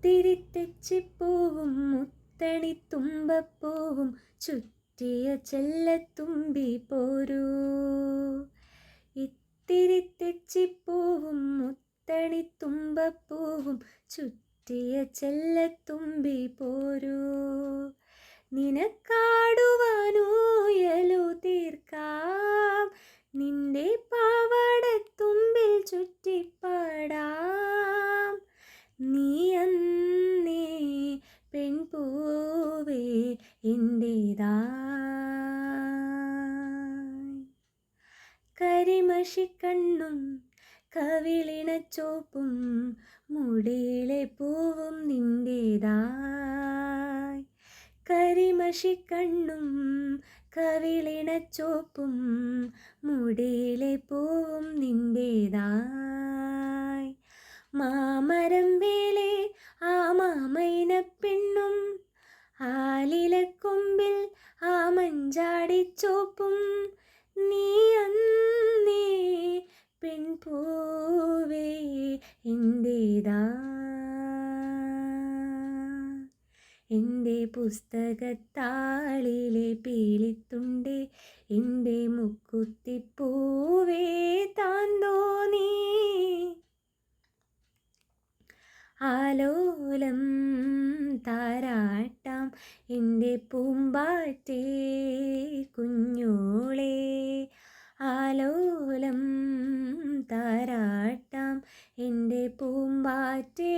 ഇത്തിരി തെച്ചിപ്പൂവും മുത്തണി തുമ്പപ്പൂവും ചുറ്റിയ ചെല്ലത്തുമ്പി പോരൂ. ഇത്തിരി തെച്ചിപ്പൂവും മുത്തണി തുമ്പപ്പൂവും ചുറ്റിയ ചെല്ലത്തുമ്പി പോരൂ. നിനക്കാടുവാനൂയലു തീർക്കാം, നിന്റെ പാവാടത്തുമ്പിൽ ചുറ്റിപ്പാടാം. നീ അന്നേ പെൺപൂവേ എന്റേതായി. കരിമഷിക്കണ്ണും കവിളിണച്ചോപ്പും മുടിയിലെ പൂവും നിന്റേതായി. കരിമഷിക്കണ്ണും കവിളിണച്ചോപ്പും മുടിയിലെ പൂവും നിന്റേതായി. മാമരം വേലേ ആ മാമൈനപ്പെണ്ണും ആലിലക്കൊമ്പിൽ ആ മഞ്ചാടിച്ചോപ്പും നീ അന്നേ പെൺപൂവേ എന്റേതായി. എൻ്റെ പുസ്തകത്താളിലെ പീലിത്തുണ്ടേ എൻ്റെ മുക്കുത്തിപ്പൂവേ താന്തോ നീ. ആലോലം താരാട്ടാം എൻ്റെ പൂമ്പാറ്റേ കുഞ്ഞോളേ. ആലോലം താരാട്ടാം എൻ്റെ പൂമ്പാറ്റേ